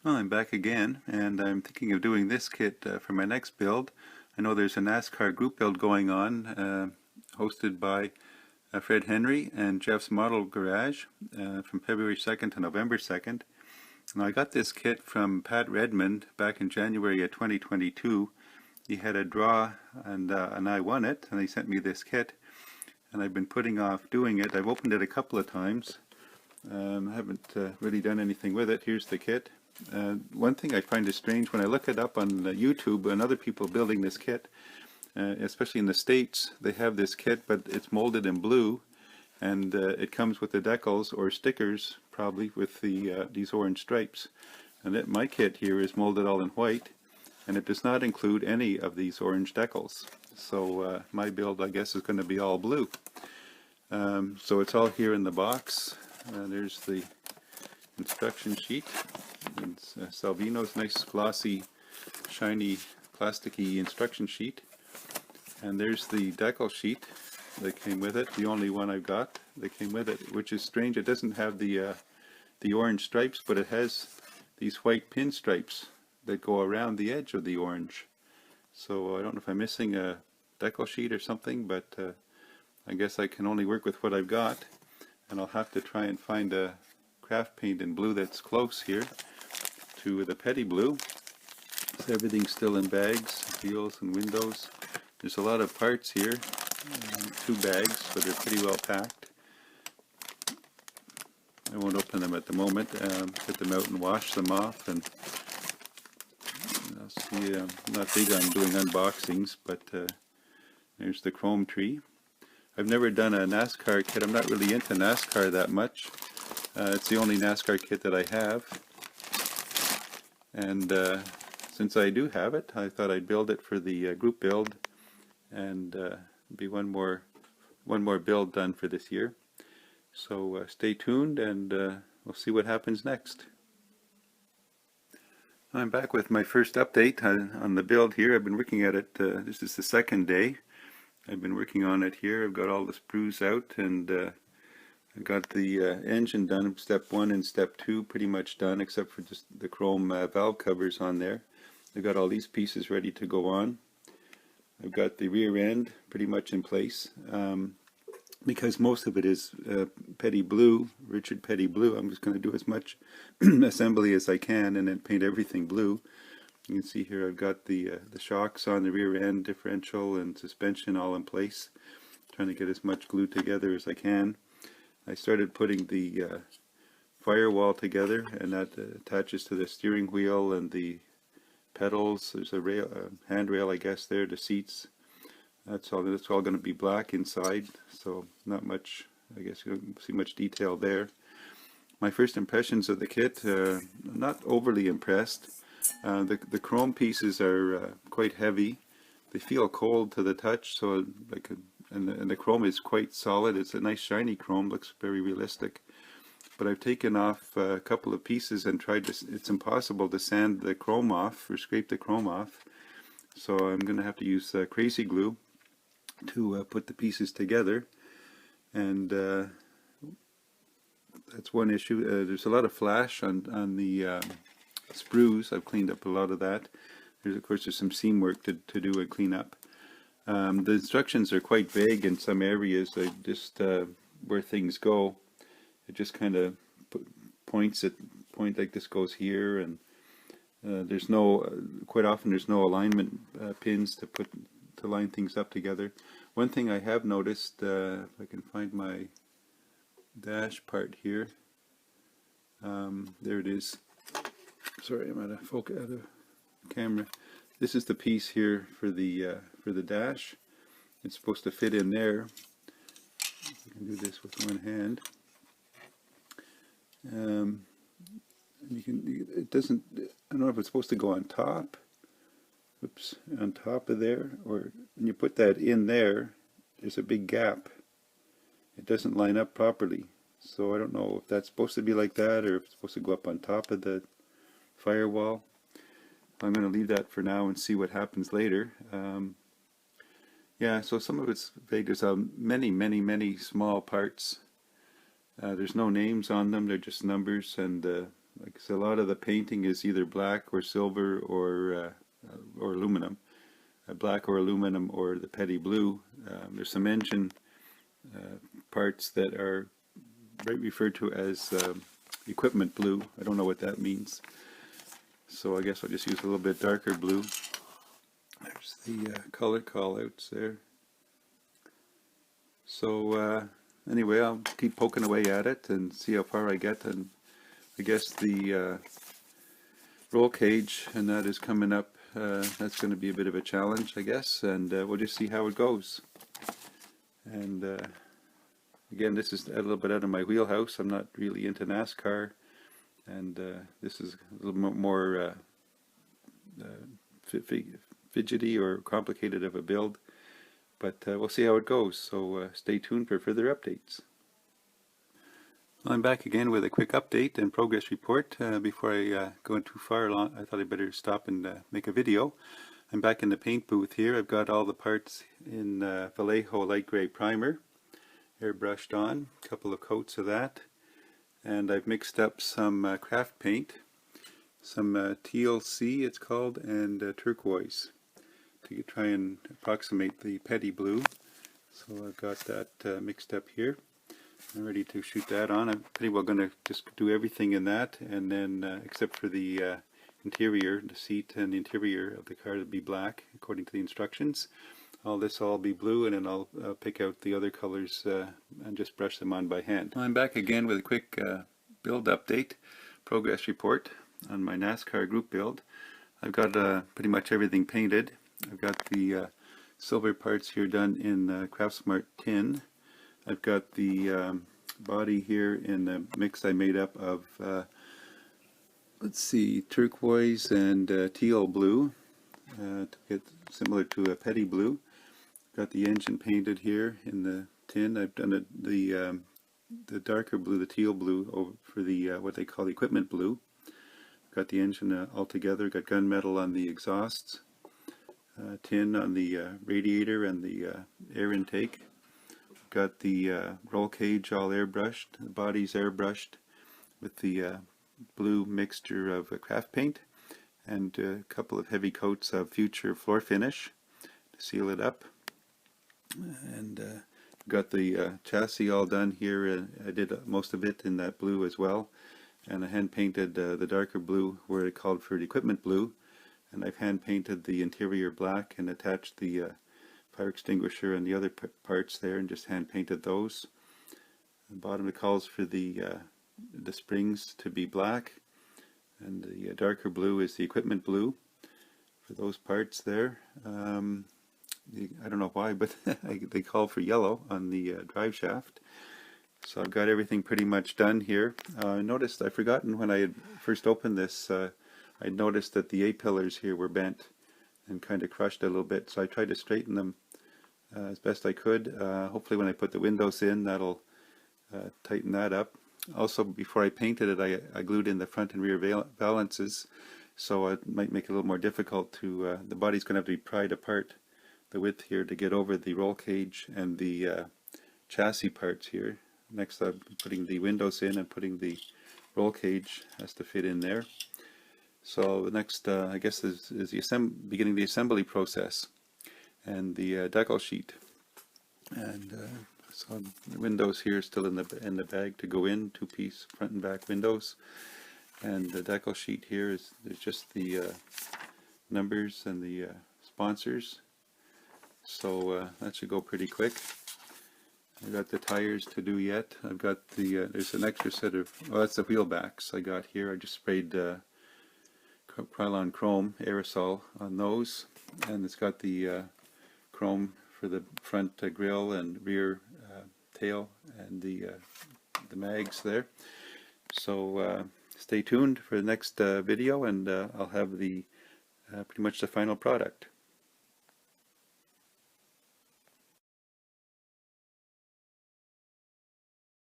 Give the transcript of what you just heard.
Well, I'm back again, and I'm thinking of doing this kit for my next build. I know there's a NASCAR group build going on, hosted by Fred Henry and Jeffsmodelgarage from February 2nd to November 2nd. And I got this kit from Pat Redmond back in January of 2022. He had a draw, and I won it, and he sent me this kit. And I've been putting off doing it. I've opened it a couple of times. I haven't really done anything with it. Here's the kit. One thing I find is strange when I look it up on YouTube and other people building this kit, especially in the States, they have this kit, but it's molded in blue, and it comes with the decals or stickers, probably with these orange stripes. And my kit here is molded all in white, and it does not include any of these orange decals. So my build, I guess, is going to be all blue. So it's all here in the box. There's the instruction sheet. It's Salvinos, nice glossy, shiny, plasticky instruction sheet. And there's the decal sheet that came with it, the only one I've got that came with it, which is strange. It doesn't have the orange stripes, but it has these white pinstripes that go around the edge of the orange. So I don't know if I'm missing a decal sheet or something, but I guess I can only work with what I've got, and I'll have to try and find a craft paint in blue that's close here to the petty blue. So everything's still in bags, wheels and windows. There's a lot of parts here, 2 bags, but they're pretty well packed. I won't open them at the moment. Get them out and wash them off, and I'll see. I'm not big on doing unboxings, but there's the chrome tree. I've never done a NASCAR kit. I'm not really into NASCAR that much. It's the only NASCAR kit that I have, and since I do have it, I thought I'd build it for the group build, and be one more build done for this year. So stay tuned, and we'll see what happens next. I'm back with my first update on the build here. I've been working at it. This is the second day. I've been working on it here. I've got all the sprues out, and I got the engine done, step 1 and step 2 pretty much done, except for just the chrome valve covers on there. I've got all these pieces ready to go on. I've got the rear end pretty much in place. Because most of it is petty blue, Richard Petty blue, I'm just going to do as much assembly as I can and then paint everything blue. You can see here I've got the shocks on the rear end, differential and suspension all in place. Trying to get as much glue together as I can. I started putting the firewall together, and that attaches to the steering wheel and the pedals. There's a handrail, I guess, there, the seats. That's all going to be black inside, so not much, I guess you don't see much detail there. My first impressions of the kit, I'm not overly impressed. The chrome pieces are quite heavy. They feel cold to the touch, so and the chrome is quite solid. It's a nice shiny chrome, looks very realistic. But I've taken off a couple of pieces and tried to, it's impossible to sand the chrome off or scrape the chrome off. So I'm going to have to use crazy glue to put the pieces together. And that's one issue. There's a lot of flash on the sprues. I've cleaned up a lot of that. Of course, there's some seam work to do and clean up. The instructions are quite vague in some areas. They just where things go. It just kind of point like this goes here, and there's no. Quite often, there's no alignment pins to line things up together. One thing I have noticed, if I can find my dash part here. There it is. Sorry, I'm out of camera. This is the piece here for the dash. It's supposed to fit in there. I can do this with one hand. It doesn't. I don't know if it's supposed to go on top. Oops, on top of there, or when you put that in there, there's a big gap. It doesn't line up properly. So I don't know if that's supposed to be like that, or if it's supposed to go up on top of the firewall. I'm going to leave that for now and see what happens later. Yeah, so some of it's vague. There's many small parts. There's no names on them. They're just numbers, and like I said, a lot of the painting is either black or silver or aluminum, black or aluminum or the petty blue. There's some engine parts that are referred to as equipment blue. I don't know what that means, so I guess I'll just use a little bit darker blue. There's the color callouts there. So anyway, I'll keep poking away at it and see how far I get. And I guess the roll cage, and that is coming up. That's going to be a bit of a challenge, I guess, and we'll just see how it goes. And again, this is a little bit out of my wheelhouse. I'm not really into NASCAR, and this is a little more fidgety or complicated of a build, but we'll see how it goes, so stay tuned for further updates. I'm back again with a quick update and progress report. Before I go too far along, I thought I'd better stop and make a video. I'm back in the paint booth here. I've got all the parts in Vallejo light gray primer, airbrushed on, a couple of coats of that, and I've mixed up some craft paint, some TLC it's called, and turquoise to try and approximate the petty blue. So I've got that mixed up here. I'm ready to shoot that on. I'm pretty well going to just do everything in that, and then except for the interior, the seat and the interior of the car to be black according to the instructions. All this will all be blue, and then I'll pick out the other colors and just brush them on by hand. I'm back again with a quick build update, progress report on my NASCAR group build. I've got pretty much everything painted. I've got the silver parts here done in Craftsmart tin. I've got the body here in the mix I made up of, let's see, turquoise and teal blue to get similar to a petty blue. Got the engine painted here in the tin. I've done the darker blue, the teal blue, over for the what they call the equipment blue. Got the engine all together. Got gunmetal on the exhausts, tin on the radiator and the air intake. Got the roll cage all airbrushed. The body's airbrushed with the blue mixture of craft paint and a couple of heavy coats of future floor finish to seal it up. And got the chassis all done here. I did most of it in that blue as well, and I hand painted the darker blue where it called for the equipment blue, and I've hand painted the interior black and attached the fire extinguisher and the other parts there and just hand painted those. The bottom it calls for the springs to be black, and the darker blue is the equipment blue for those parts there. I don't know why, but they call for yellow on the drive shaft. So I've got everything pretty much done here. I noticed, I'd forgotten when I had first opened this, I noticed that the A-pillars here were bent and kind of crushed a little bit, so I tried to straighten them as best I could. Hopefully when I put the windows in, that'll tighten that up. Also, before I painted it, I glued in the front and rear valances, so it might make it a little more difficult to, the body's going to have to be pried apart, the width here, to get over the roll cage and the chassis parts here. Next I'm putting the windows in and putting the roll cage has to fit in there. So the next I guess is the beginning the assembly process and the decal sheet. And so the windows here still in the bag to go in, 2-piece front and back windows. And the decal sheet here is just the numbers and the sponsors. So that should go pretty quick. I've got the tires to do yet. I've got the, there's an extra set of, well, that's the wheel backs I got here. I just sprayed Krylon chrome aerosol on those, and it's got the chrome for the front grille and rear tail and the mags there. So stay tuned for the next video, and I'll have the pretty much the final product.